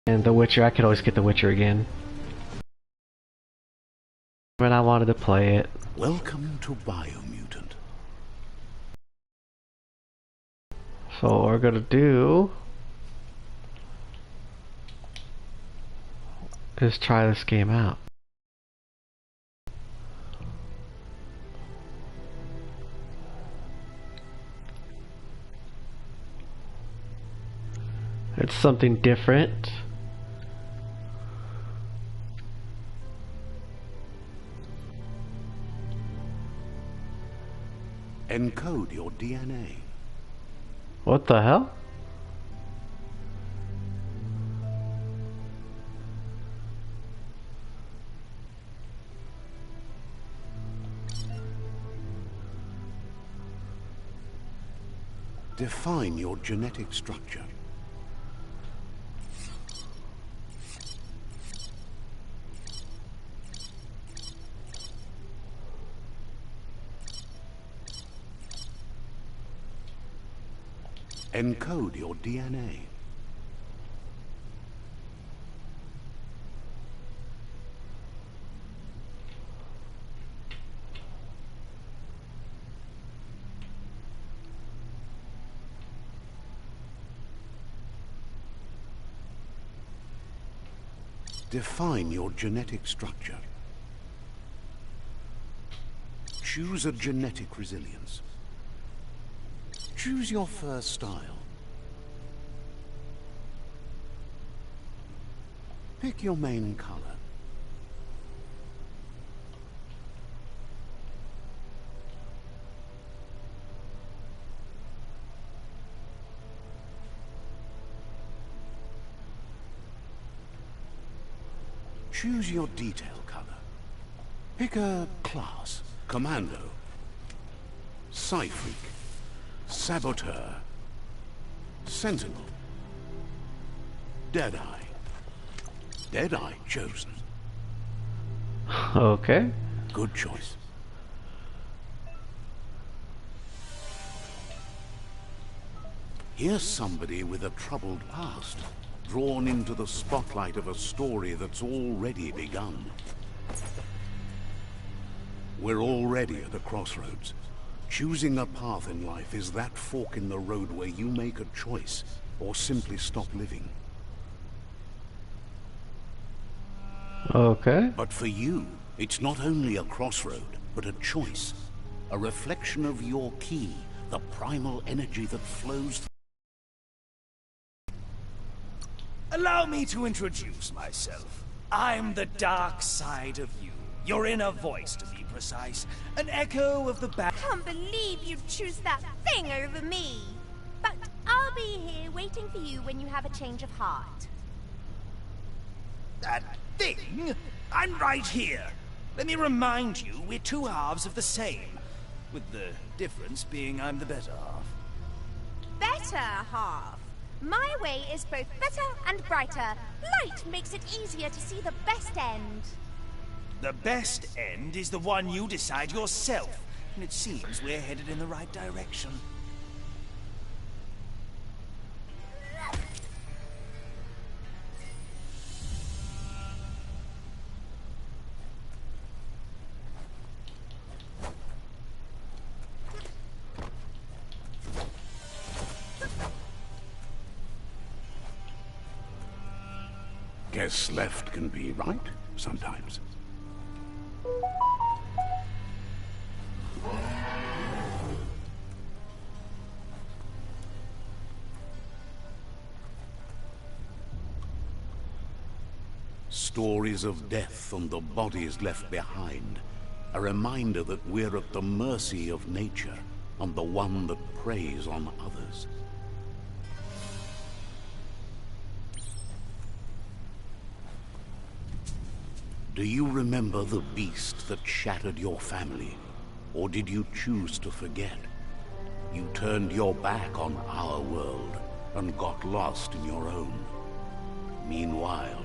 And The Witcher, I could always get The Witcher again. When I wanted to play it. Welcome to Biomutant. So what we're gonna do is try this game out. It's something different. Encode your DNA. What the hell? Define your genetic structure. Encode your DNA. Define your genetic structure. Choose a genetic resilience. Choose your fur style. Pick your main color. Choose your detail color. Pick a class. Commando. Psy-freak. Saboteur. Sentinel. Deadeye. Deadeye chosen. Okay. Good choice. Here's somebody with a troubled past, drawn into the spotlight of a story that's already begun. We're already at a crossroads. Choosing a path in life is that fork in the road where you make a choice, or simply stop living. Okay. But for you, it's not only a crossroad, but a choice. A reflection of your key, the primal energy that flows. Allow me to introduce myself. I'm the dark side of you. Your inner voice, to be precise. An echo of the back. Can't believe you'd choose that thing over me. But I'll be here waiting for you when you have a change of heart. That thing? I'm right here. Let me remind you, we're two halves of the same. With the difference being I'm the better half. Better half. My way is both better and brighter. Light makes it easier to see the best end. The best end is the one you decide yourself. And it seems we're headed in the right direction. Guess left can be right, sometimes. Stories of death and the bodies left behind. A reminder that we're at the mercy of nature and the one that preys on others. Do you remember the beast that shattered your family? Or did you choose to forget? You turned your back on our world and got lost in your own. Meanwhile,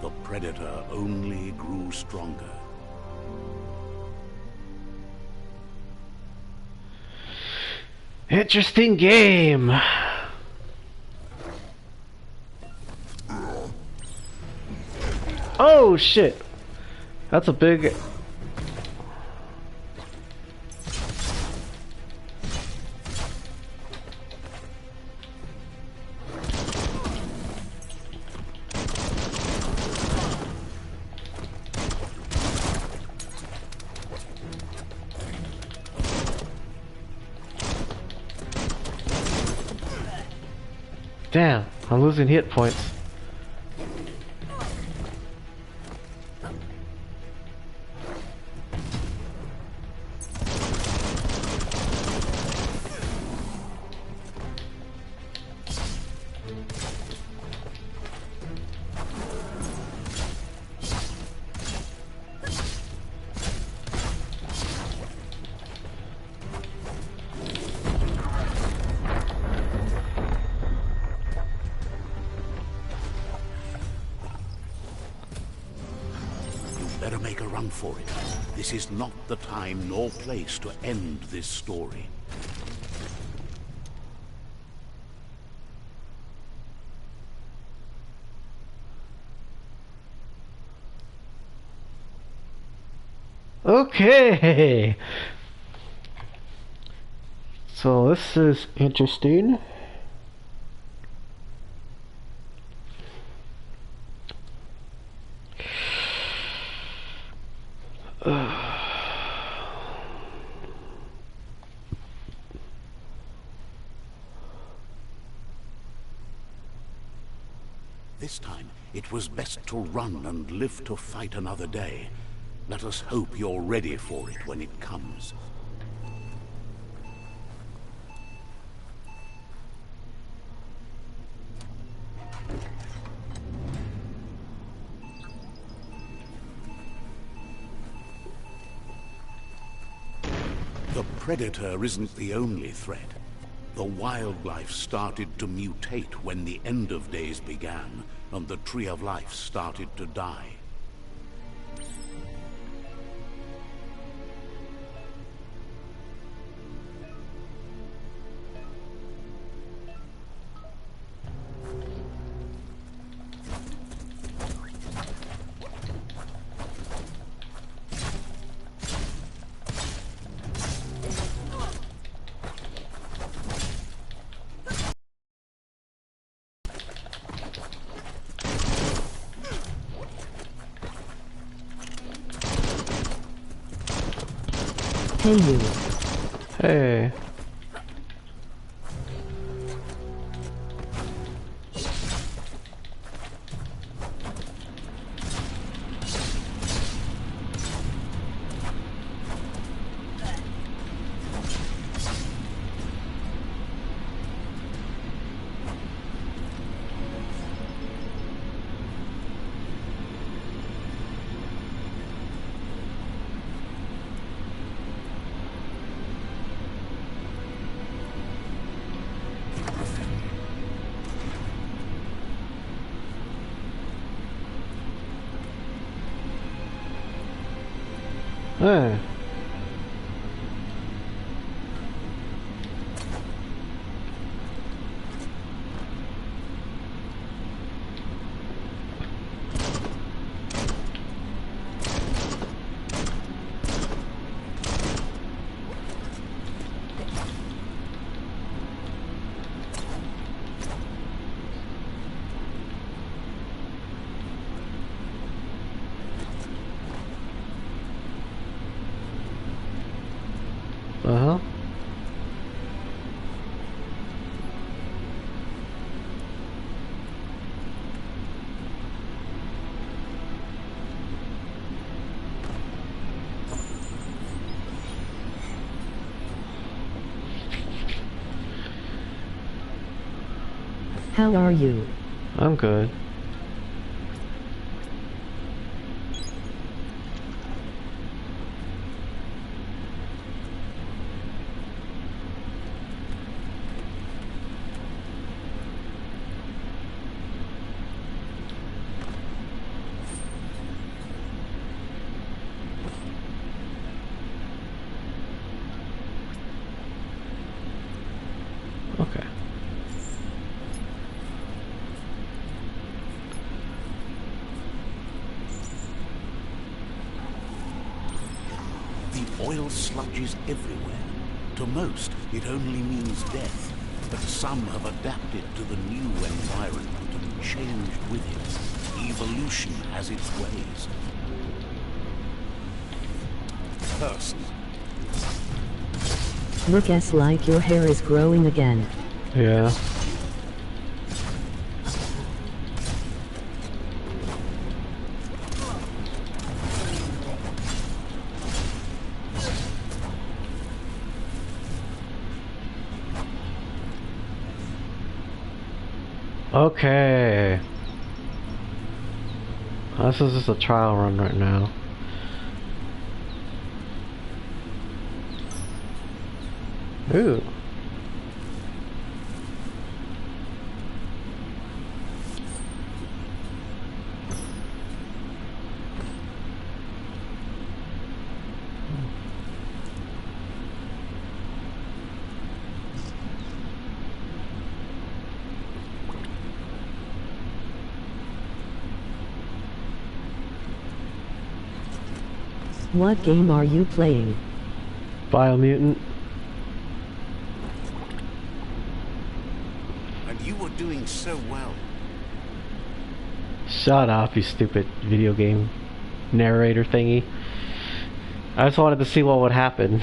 the Predator only grew stronger. Interesting game. Oh shit! That's a big... Damn, I'm losing hit points. Better make a run for it. This is not the time nor place to end this story. Okay! So this is interesting. This time, it was best to run and live to fight another day. Let us hope you're ready for it when it comes. The Predator isn't the only threat. The wildlife started to mutate when the end of days began, and the Tree of Life started to die. Hey you. Hey. Hey. Uh-huh. How are you? I'm good. Okay. Oil sludges everywhere. To most, it only means death, but some have adapted to the new environment and changed with it. Evolution has its ways. Person. Looks like your hair is growing again. Yeah. Okay. This is just a trial run right now. Ooh. What game are you playing? Biomutant. And you were doing so well. Shut up, you stupid video game narrator thingy. I just wanted to see what would happen.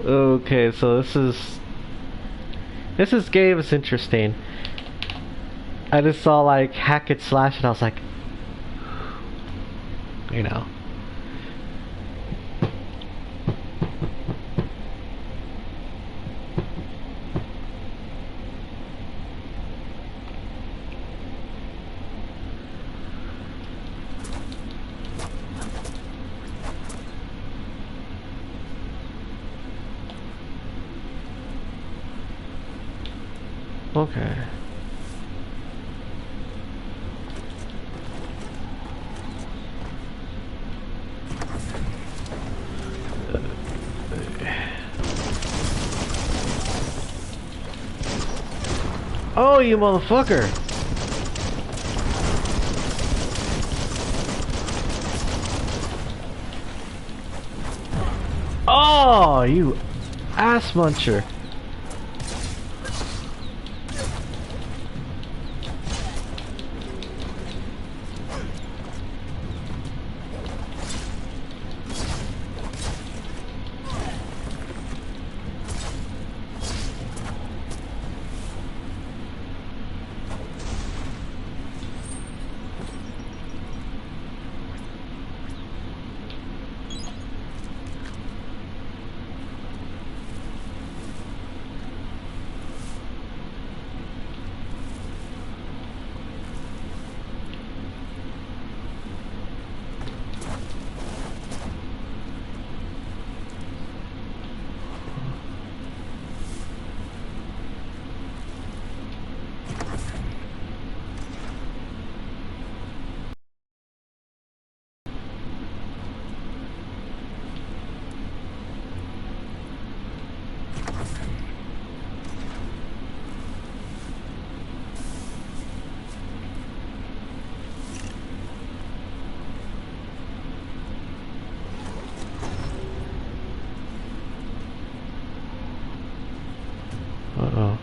Okay, so this game is interesting. I just saw like hack and slash and I was like, you know. Okay. Oh, you motherfucker! Oh, you ass muncher! Uh-oh.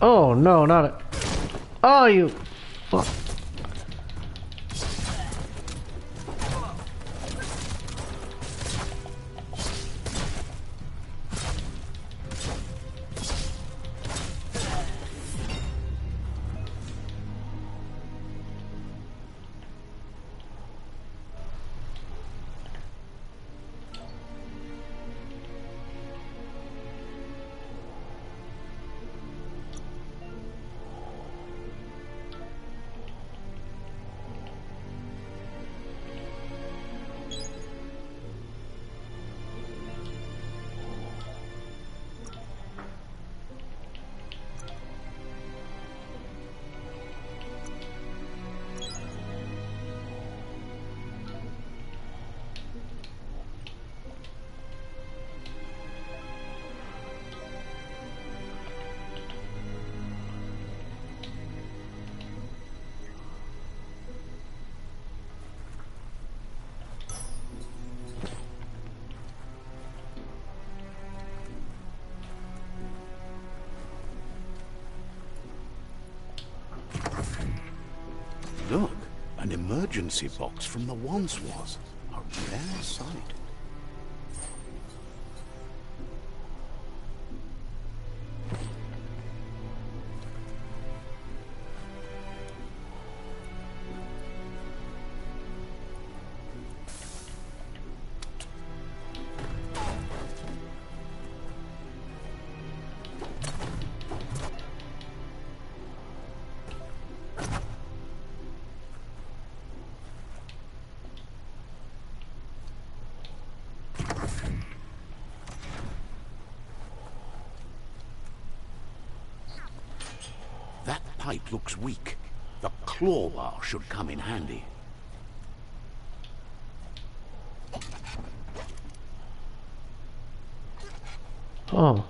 Oh no, not it. Oh, you fuck. Look, an emergency box from the once was. A rare sight. That pipe looks weak. The claw bar should come in handy. Oh.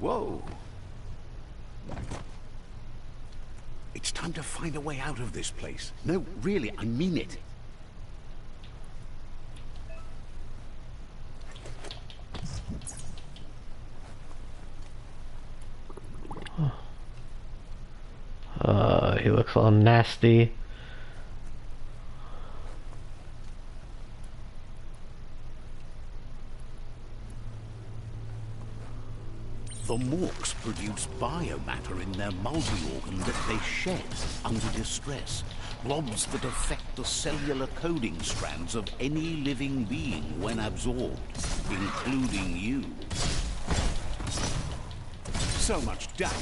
Whoa. It's time to find a way out of this place. No, really, I mean it. He looks all nasty. The MORKS produce biomatter in their multi-organ that they shed under distress. Blobs that affect the cellular coding strands of any living being when absorbed, including you. So much damage.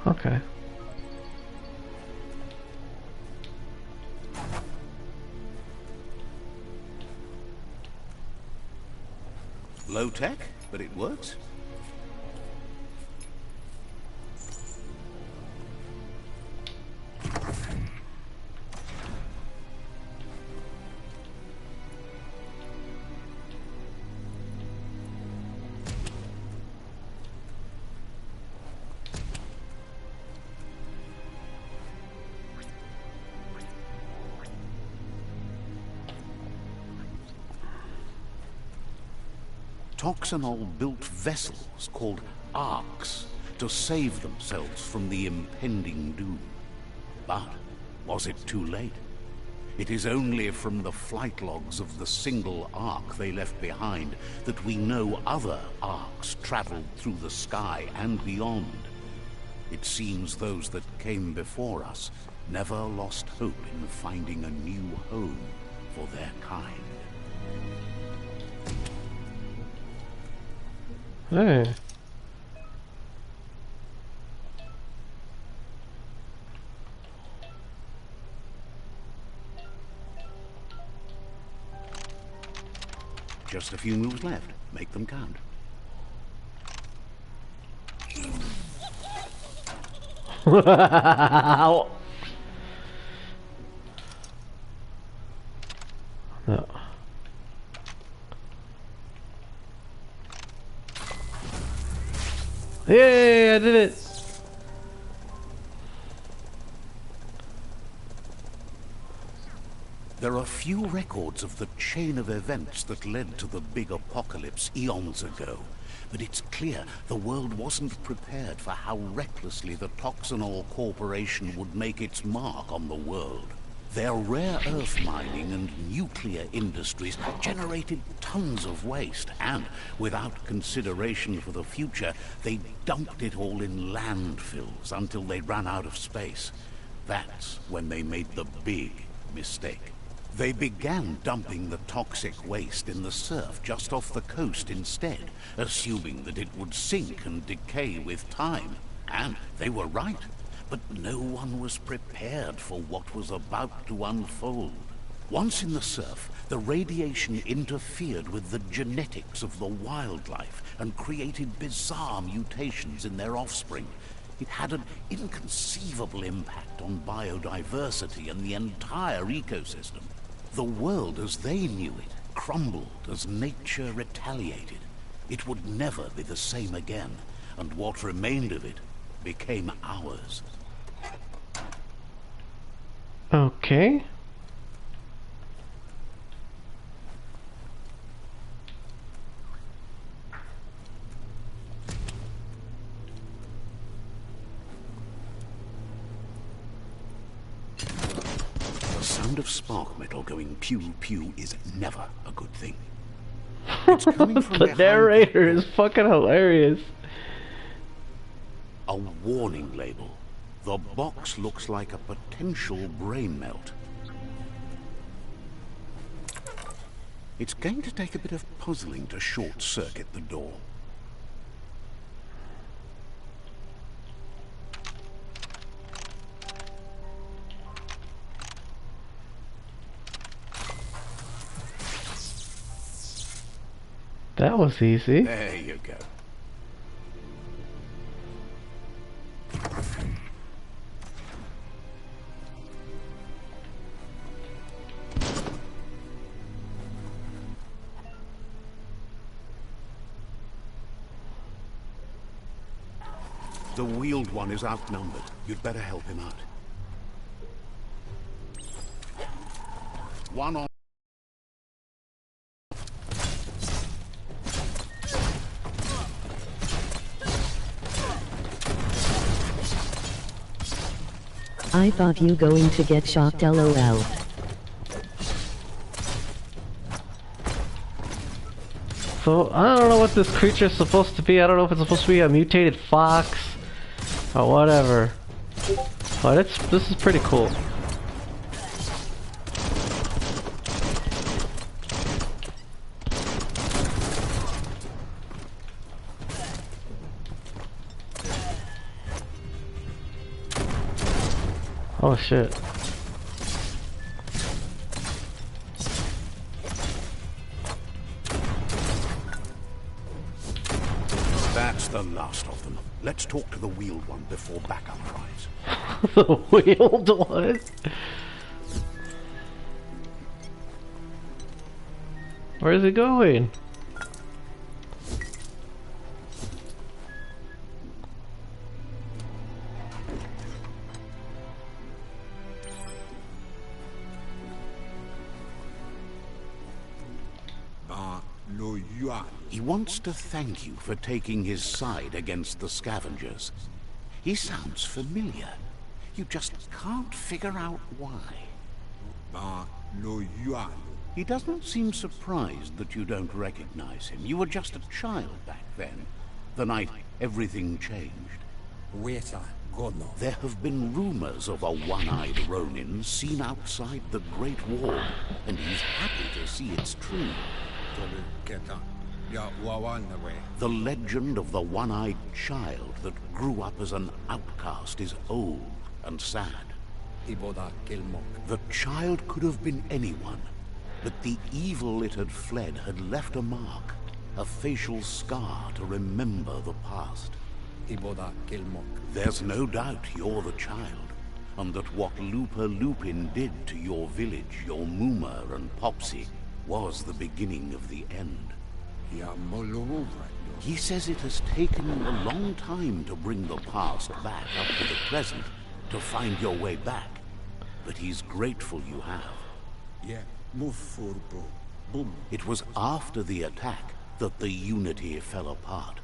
Okay. Low tech, but it works. Toxanol built vessels called arks to save themselves from the impending doom. But was it too late? It is only from the flight logs of the single ark they left behind that we know other arks traveled through the sky and beyond. It seems those that came before us never lost hope in finding a new home for their kind. Hey. Just a few moves left. Make them count. No. Yay, I did it! There are few records of the chain of events that led to the big apocalypse eons ago, but it's clear the world wasn't prepared for how recklessly the Toxanol Corporation would make its mark on the world. Their rare earth mining and nuclear industries generated tons of waste, and without consideration for the future, they dumped it all in landfills until they ran out of space. That's when they made the big mistake. They began dumping the toxic waste in the surf just off the coast instead, assuming that it would sink and decay with time. And they were right. But no one was prepared for what was about to unfold. Once in the surf, the radiation interfered with the genetics of the wildlife and created bizarre mutations in their offspring. It had an inconceivable impact on biodiversity and the entire ecosystem. The world as they knew it crumbled as nature retaliated. It would never be the same again, and what remained of it became ours. Okay. The sound of spark metal going pew pew is never a good thing. It's coming from The behind narrator that is fucking hilarious. a warning label. The box looks like a potential brain melt. It's going to take a bit of puzzling to short-circuit the door. That was easy. There you go. The wheeled one is outnumbered. You'd better help him out. One on. I thought you going to get shocked, lol. So, I don't know what this creature is supposed to be. I don't know if it's supposed to be a mutated fox or whatever. But this is pretty cool. Oh shit. That's the last of them. Let's talk to the wheeled one before backup arrives. The wheeled one? Where is it going? He wants to thank you for taking his side against the scavengers. He sounds familiar. You just can't figure out why. He doesn't seem surprised that you don't recognize him. You were just a child back then, the night everything changed. There have been rumors of a one-eyed Ronin seen outside the Great Wall, and he's happy to see it's true. The legend of the one-eyed child that grew up as an outcast is old and sad. The child could have been anyone, but the evil it had fled had left a mark, a facial scar to remember the past. There's no doubt you're the child, and that what Looper Lupin did to your village, your Moomer and Popsy, was the beginning of the end. He says it has taken you a long time to bring the past back up to the present, to find your way back, but he's grateful you have. It was after the attack that the Unity fell apart.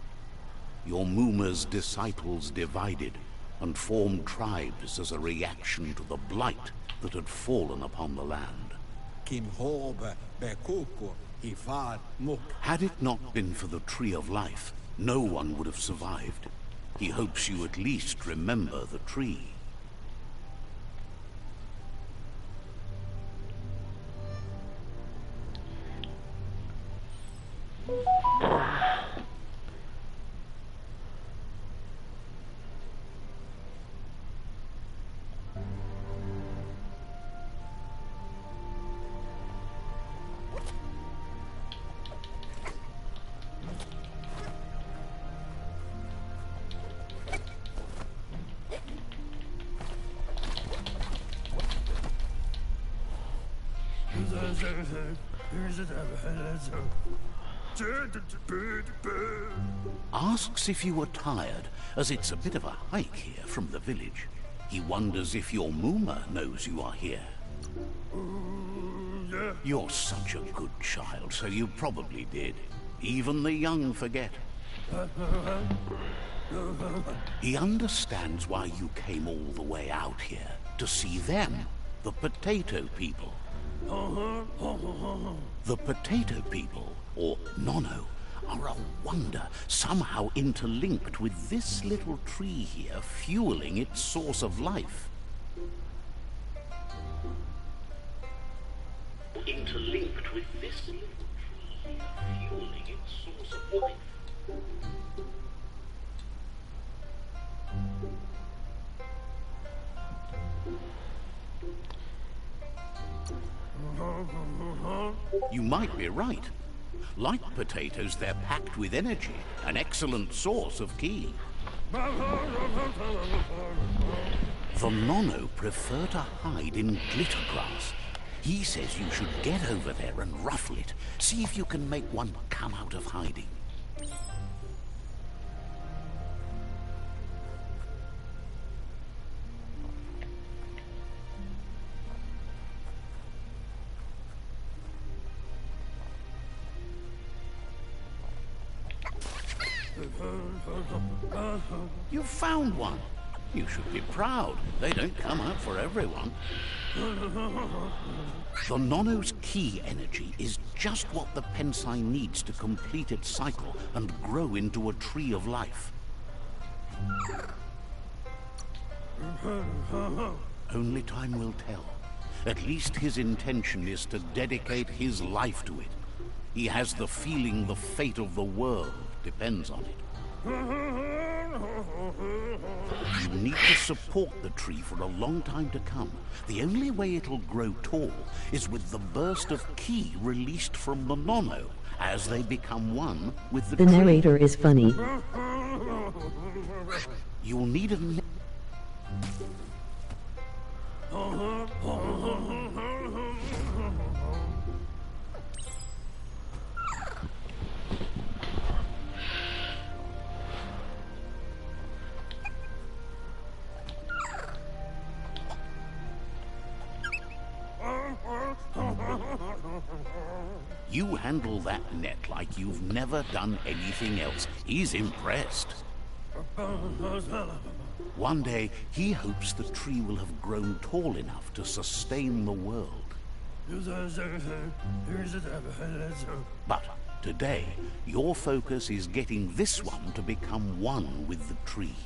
Your Moomer's disciples divided and formed tribes as a reaction to the blight that had fallen upon the land. Had it not been for the Tree of Life, no one would have survived. He hopes you at least remember the tree. Asks if you were tired, as it's a bit of a hike here from the village. He wonders if your Muma knows you are here. You're such a good child, so you probably did. Even the young forget. He understands why you came all the way out here, to see them, the potato people. The potato people, or Nono, are a wonder, somehow interlinked with this little tree here, fueling its source of life. Interlinked with this little tree here, fueling its source of life. You might be right. Like potatoes, they're packed with energy, an excellent source of ki. The Nono prefer to hide in glitter grass. He says you should get over there and ruffle it. See if you can make one come out of hiding. You found one. You should be proud. They don't come out for everyone. The Nono's ki energy is just what the Pensai needs to complete its cycle and grow into a tree of life. Only time will tell. At least his intention is to dedicate his life to it. He has the feeling the fate of the world depends on it. You need to support the tree for a long time to come. The only way it'll grow tall is with the burst of ki released from the Nono as they become one with the tree. The narrator is funny. You'll need a... You handle that net like you've never done anything else. He's impressed. One day, he hopes the tree will have grown tall enough to sustain the world. But today, your focus is getting this one to become one with the tree.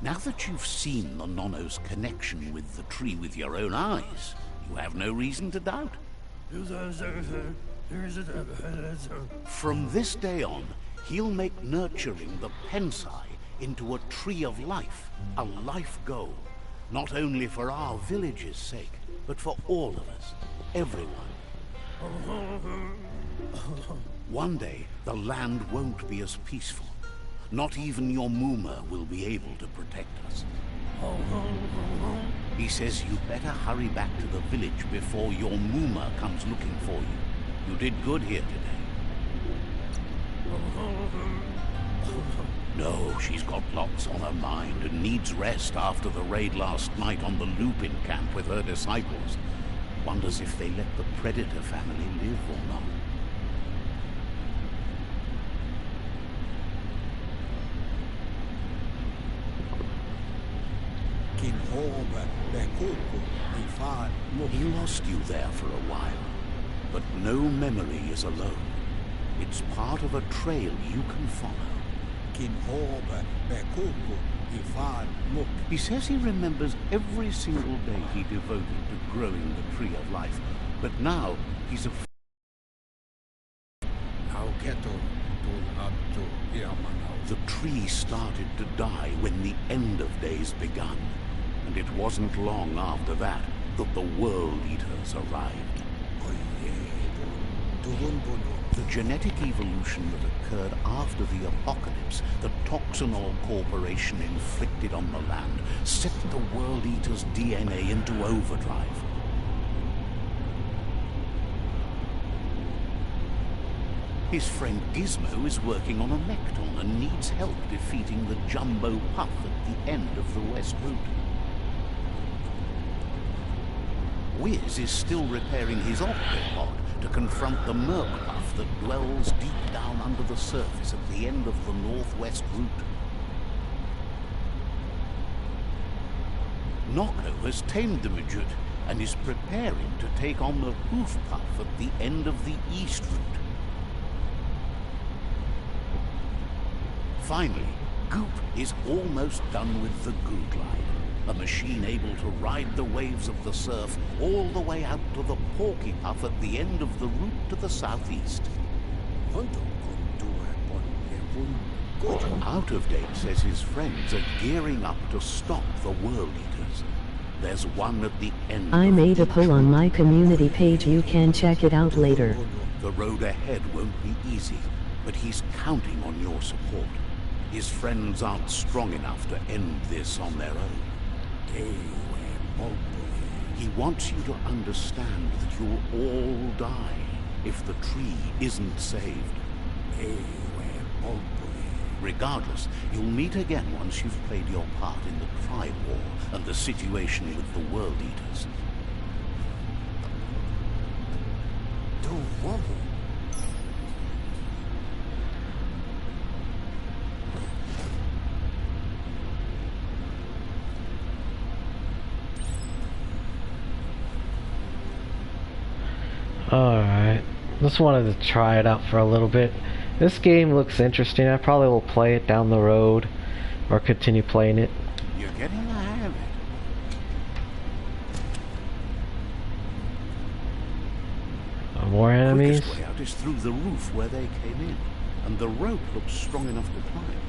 Now that you've seen the Nono's connection with the tree with your own eyes, you have no reason to doubt. From this day on, he'll make nurturing the Pensai into a tree of life, a life goal. Not only for our village's sake, but for all of us, everyone. One day, the land won't be as peaceful. Not even your Muma will be able to protect us. He says you better hurry back to the village before your Muma comes looking for you. You did good here today. No, she's got lots on her mind and needs rest after the raid last night on the Lupin camp with her disciples. Wonders if they let the Predator family live or not. He lost you there for a while, but no memory is alone. It's part of a trail you can follow. He says he remembers every single day he devoted to growing the tree of life, but now he's afraid. The tree started to die when the end of days begun, and it wasn't long after that that the World Eaters arrived. The genetic evolution that occurred after the apocalypse that Toxinol Corporation inflicted on the land set the World Eater's DNA into overdrive. His friend Gizmo is working on a Mekton and needs help defeating the Jumbo Puff at the end of the West Route. Wiz is still repairing his Octopod to confront the Merc Puff that dwells deep down under the surface at the end of the Northwest Route. Nocco has tamed the Midget and is preparing to take on the Hoof Puff at the end of the East Route. Finally, Goop is almost done with the Goo Glide, a machine able to ride the waves of the surf all the way out to the Porky Puff at the end of the route to the southeast. Out of Date says his friends are gearing up to stop the World Eaters. There's one at the end. I made a poll on my community page, you can check it out later. The road ahead won't be easy, but he's counting on your support. His friends aren't strong enough to end this on their own. He wants you to understand that you'll all die if the tree isn't saved. Regardless, you'll meet again once you've played your part in the Tribe War and the situation with the World Eaters. Alright, just wanted to try it out for a little bit. This game looks interesting. I probably will play it down the road or continue playing it. You're getting the hang of it. More enemies? The quickest way out is through the roof where they came in, and the rope looks strong enough to climb.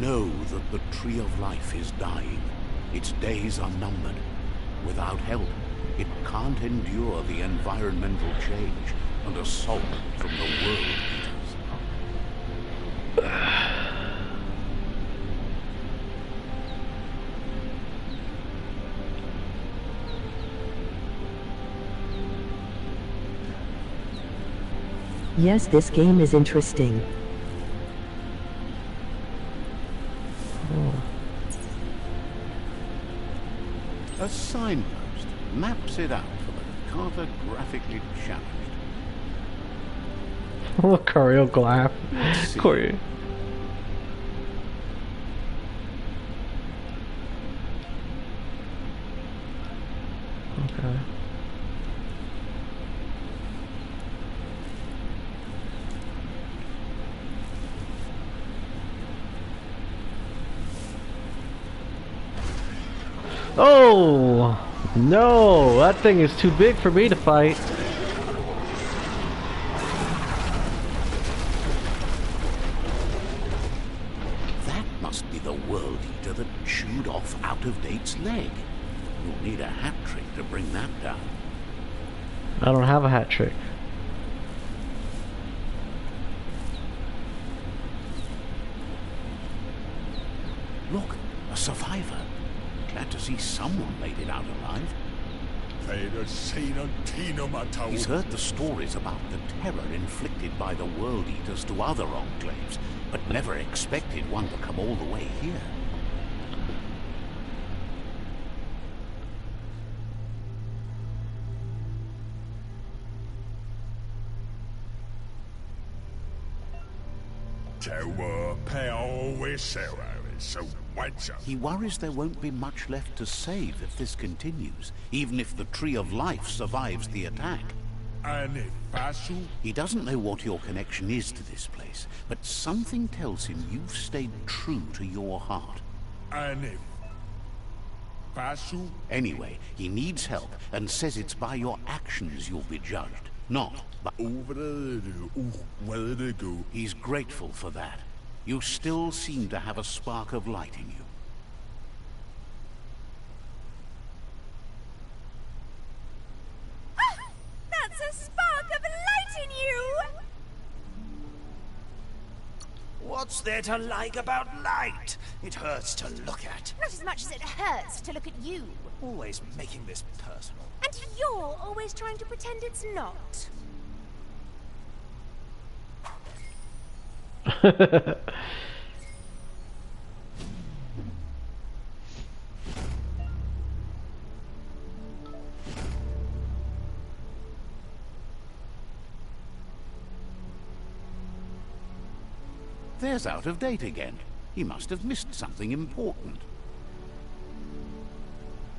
Know that the Tree of Life is dying. Its days are numbered. Without help, it can't endure the environmental change and assault from the World Eaters. Yes, this game is interesting. A signpost maps it out for the cartographically challenged. Oh, choreograph. Choreo. Okay. Oh! No! That thing is too big for me to fight. That must be the World Eater that chewed off Out of Date's leg. You'll need a hat trick to bring that down. I don't have a hat trick. Look, a survivor. Glad to see someone made it out alive. He's heard the stories about the terror inflicted by the World Eaters to other enclaves, but never expected one to come all the way here. He worries there won't be much left to save if this continues, even if the Tree of Life survives the attack. He doesn't know what your connection is to this place, but something tells him you've stayed true to your heart. Anyway, he needs help and says it's by your actions you'll be judged, not by... He's grateful for that. You still seem to have a spark of light in you. That's a spark of light in you! What's there to like about light? It hurts to look at. Not as much as it hurts to look at you. Always making this personal. And you're always trying to pretend it's not. There's Out of Date again. He must have missed something important.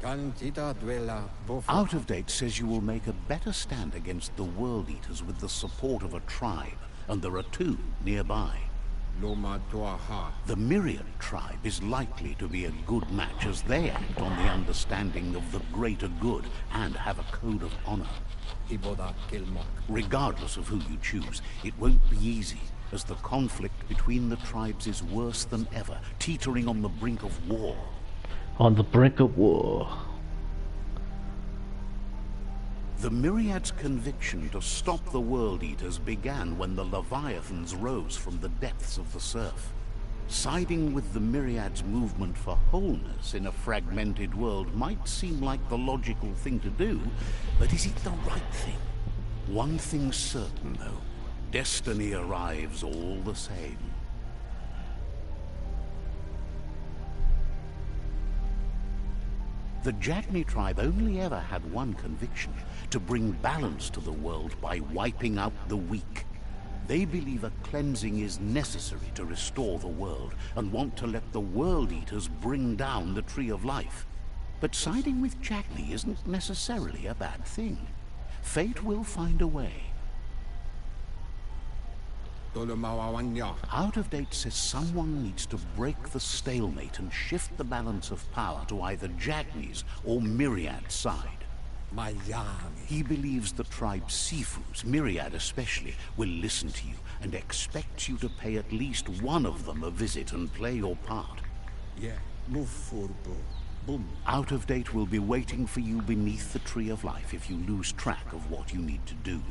Out of Date says you will make a better stand against the World Eaters with the support of a tribe, and there are 2 nearby. The Myriad tribe is likely to be a good match as they act on the understanding of the greater good and have a code of honor. Regardless of who you choose, it won't be easy, as the conflict between the tribes is worse than ever, teetering on the brink of war. On the brink of war. The Myriad's conviction to stop the World Eaters began when the Leviathans rose from the depths of the surf. Siding with the Myriad's movement for wholeness in a fragmented world might seem like the logical thing to do, but is it the right thing? One thing's certain, though. Destiny arrives all the same. The Jagni tribe only ever had one conviction: to bring balance to the world by wiping out the weak. They believe a cleansing is necessary to restore the world, and want to let the World Eaters bring down the Tree of Life. But siding with Jagni isn't necessarily a bad thing. Fate will find a way. Out of Date says someone needs to break the stalemate and shift the balance of power to either Jagni's or Myriad's side. He believes the tribe Sifus, Myriad especially, will listen to you and expects you to pay at least one of them a visit and play your part. Out of Date will be waiting for you beneath the Tree of Life if you lose track of what you need to do.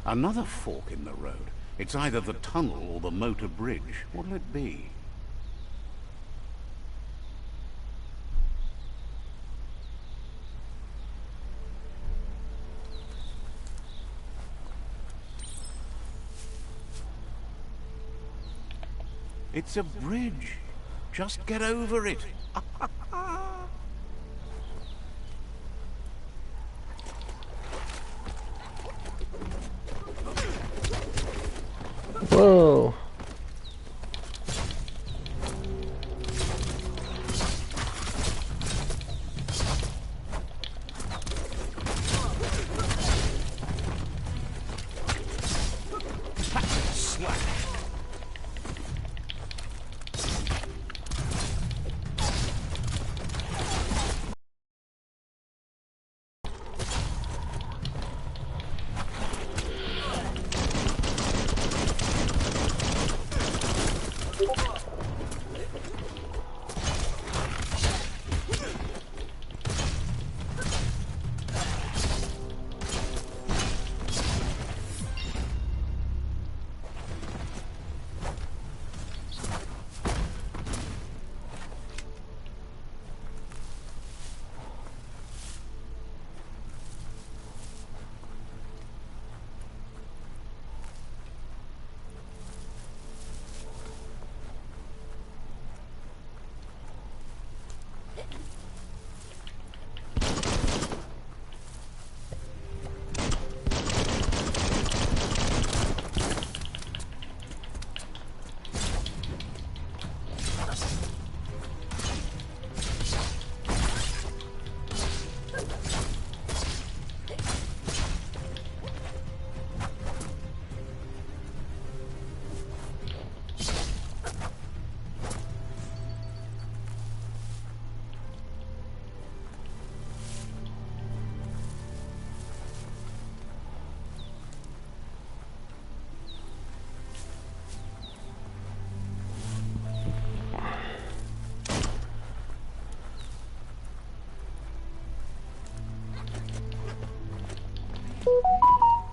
Another fork in the road. It's either the tunnel or the motor bridge. What'll it be? It's a bridge. Just get over it. Whoa.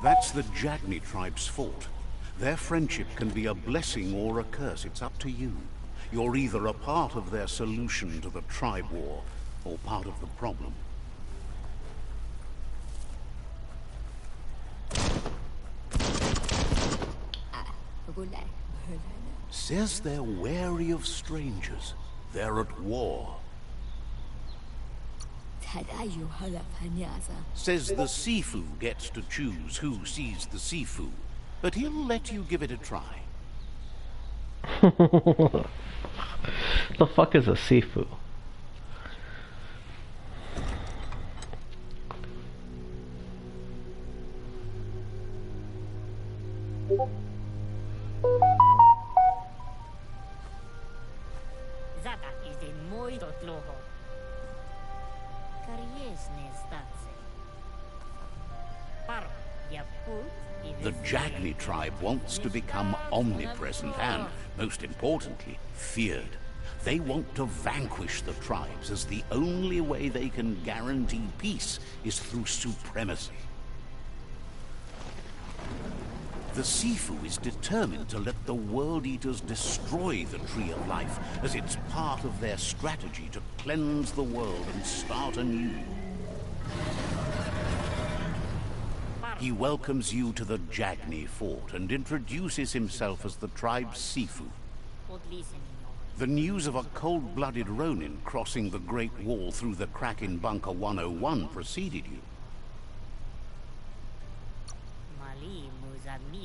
That's the Jagni tribe's fault. Their friendship can be a blessing or a curse. It's up to you. You're either a part of their solution to the tribe war, or part of the problem. Says they're wary of strangers. They're at war. Says the Sifu gets to choose who sees the Sifu, but he'll let you give it a try. The fuck is a Sifu? The Jagni tribe wants to become omnipresent and, most importantly, feared. They want to vanquish the tribes, as the only way they can guarantee peace is through supremacy. The Sifu is determined to let the World Eaters destroy the Tree of Life, as it's part of their strategy to cleanse the world and start anew. He welcomes you to the Jagni fort and introduces himself as the tribe's Sifu. The news of a cold-blooded Ronin crossing the Great Wall through the crack in Bunker 101 preceded you.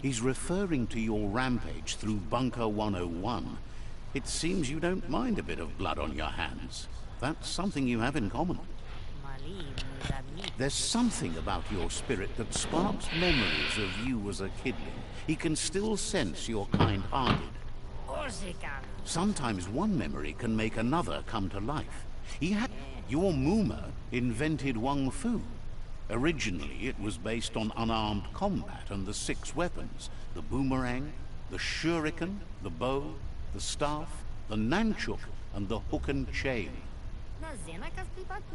He's referring to your rampage through Bunker 101. It seems you don't mind a bit of blood on your hands. That's something you have in common. There's something about your spirit that sparks memories of you as a kidling. He can still sense you're kind-hearted. Sometimes one memory can make another come to life. Your Muma invented Wung Fu. Originally, it was based on unarmed combat and the 6 weapons: the boomerang, the shuriken, the bow, the staff, the nunchuk, and the hook and chain.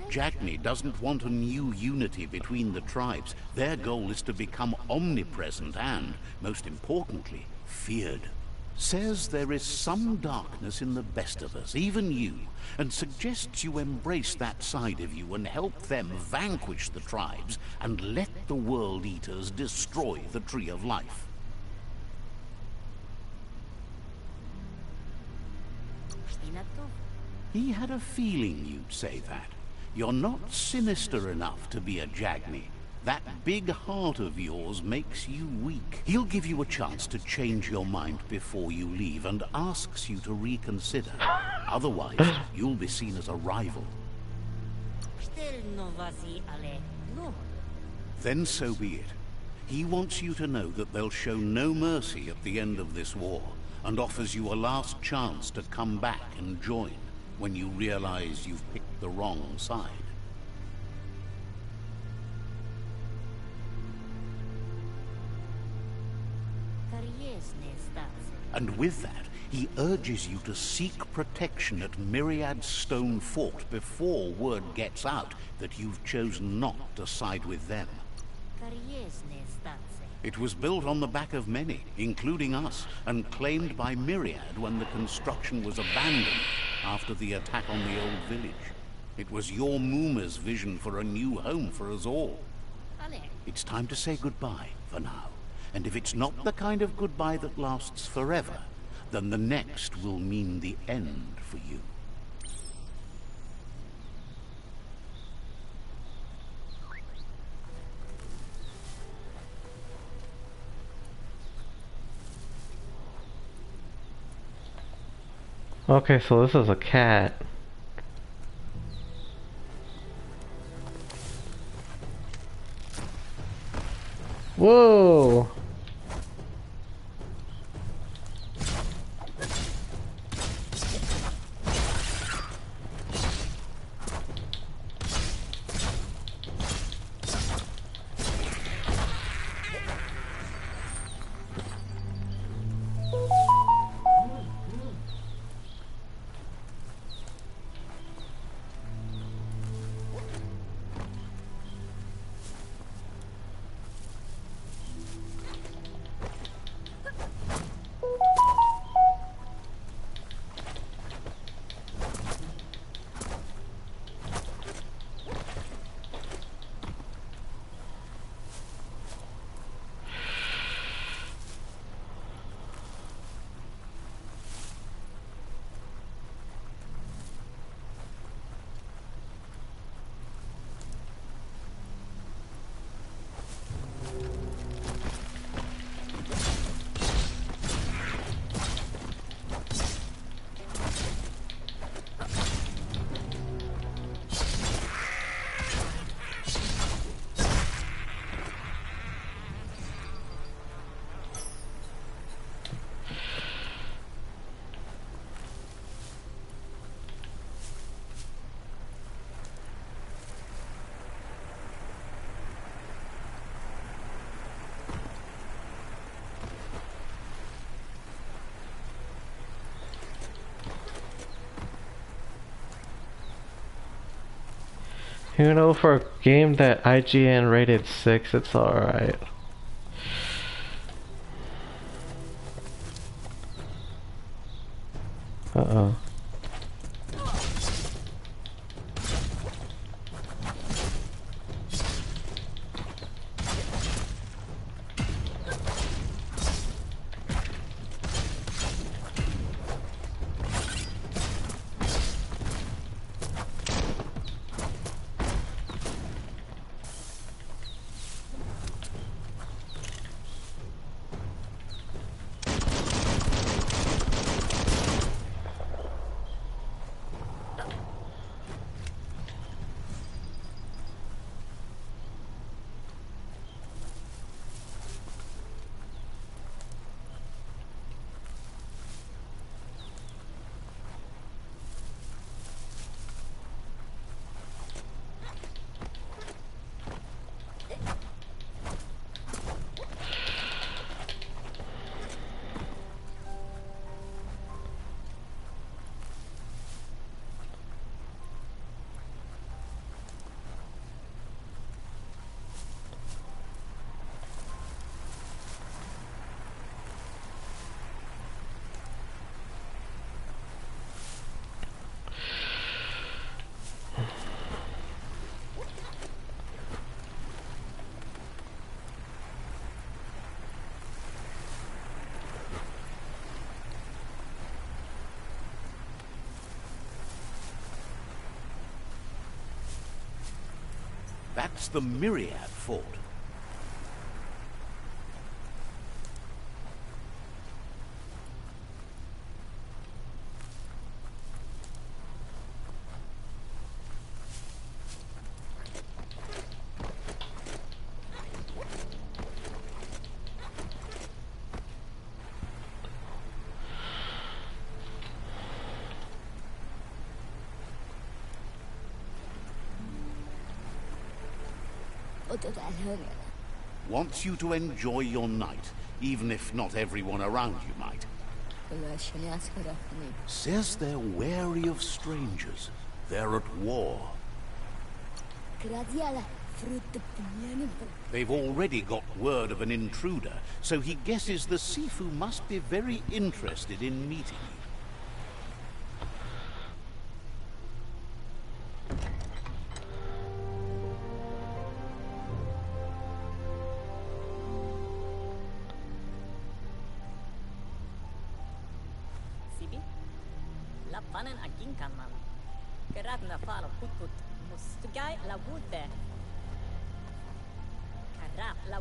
Jagni doesn't want a new unity between the tribes. Their goal is to become omnipresent and, most importantly, feared. Says there is some darkness in the best of us, even you, and suggests you embrace that side of you and help them vanquish the tribes and let the World Eaters destroy the Tree of Life. He had a feeling you'd say that. You're not sinister enough to be a Jagni. That big heart of yours makes you weak. He'll give you a chance to change your mind before you leave and asks you to reconsider. Otherwise, you'll be seen as a rival. Then so be it. He wants you to know that they'll show no mercy at the end of this war, and offers you a last chance to come back and join when you realize you've picked the wrong side. And with that, he urges you to seek protection at Myriad Stone Fort before word gets out that you've chosen not to side with them. It was built on the back of many, including us, and claimed by Myriad when the construction was abandoned after the attack on the old village. It was your Muma's vision for a new home for us all. It's time to say goodbye for now. And if it's not the kind of goodbye that lasts forever, then the next will mean the end for you. Okay, so this is a cat. Whoa! You know, for a game that IGN rated 6, it's alright. Uh-oh. That's the Myriad Fort. Wants you to enjoy your night, even if not everyone around you might. Says they're wary of strangers. They're at war. They've already got word of an intruder, so he guesses the Sifu must be very interested in meeting you.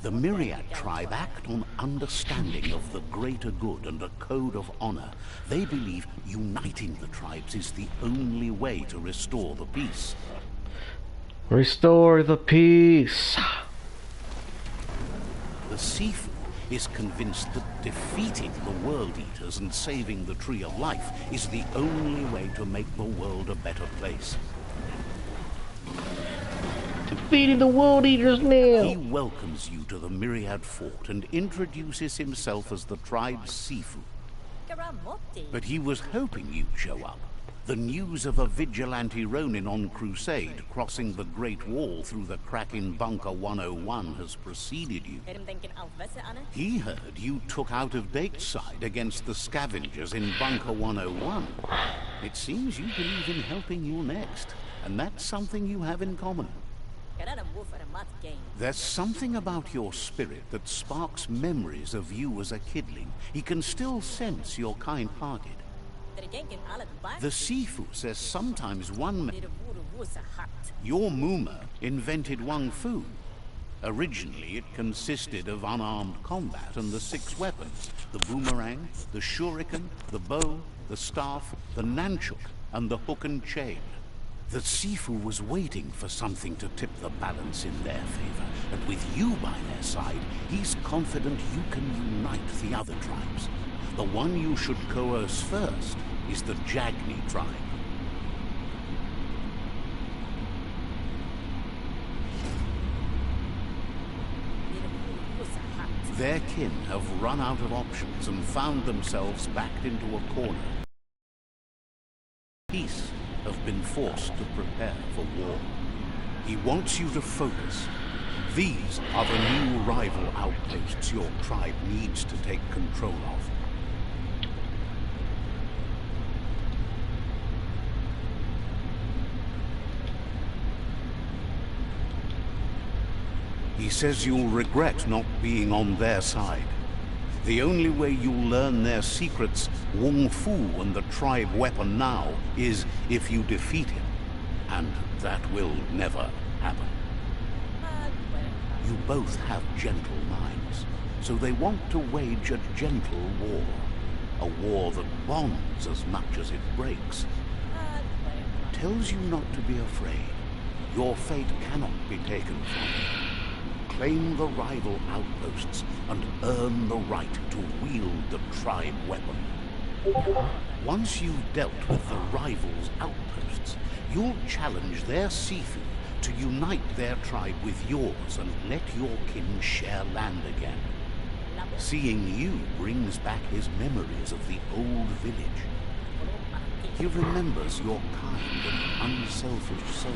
The Myriad tribe act on understanding of the greater good and a code of honor. They believe uniting the tribes is the only way to restore the peace. Restore the peace. The Sifu is convinced that defeating the World Eaters and saving the Tree of Life is the only way to make the world a better place. Defeating the World Eaters now! He welcomes you to the Myriad Fort and introduces himself as the tribe's Sifu. But he was hoping you'd show up. The news of a vigilante Ronin on crusade crossing the Great Wall through the crack in Bunker 101 has preceded you. He heard you took out of Dateside against the Scavengers in Bunker 101. It seems you believe in helping your next, and that's something you have in common. There's something about your spirit that sparks memories of you as a kidling. He can still sense you're kind-hearted. The Sifu says sometimes your Muma invented Wang Fu. Originally, it consisted of unarmed combat and the 6 weapons: the boomerang, the shuriken, the bow, the staff, the nunchuk, and the hook and chain. The Sifu was waiting for something to tip the balance in their favor, and with you by their side, he's confident you can unite the other tribes. The one you should coerce first is the Jagni tribe. Their kin have run out of options and found themselves backed into a corner. Peace have been forced to prepare for war. He wants you to focus. These are the new rival outposts your tribe needs to take control of. He says you'll regret not being on their side. The only way you'll learn their secrets, Wung Fu and the tribe weapon now, is if you defeat him. And that will never happen. You both have gentle minds, so they want to wage a gentle war. A war that bonds as much as it breaks. Tells you not to be afraid. Your fate cannot be taken from you. Claim the rival outposts and earn the right to wield the tribe weapon. Once you've dealt with the rival's outposts, you'll challenge their Sifu to unite their tribe with yours and let your kin share land again. Seeing you brings back his memories of the old village. He remembers your kind and unselfish soul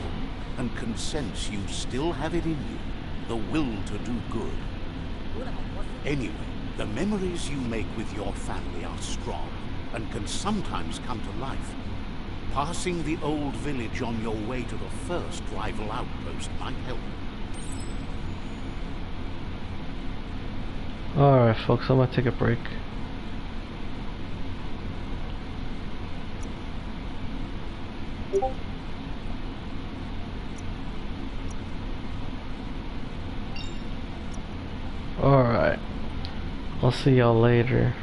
and can sense you still have it in you. The will to do good. Anyway, the memories you make with your family are strong and can sometimes come to life. Passing the old village on your way to the first rival outpost might help. Alright folks, I'm gonna take a break. Alright, I'll see y'all later.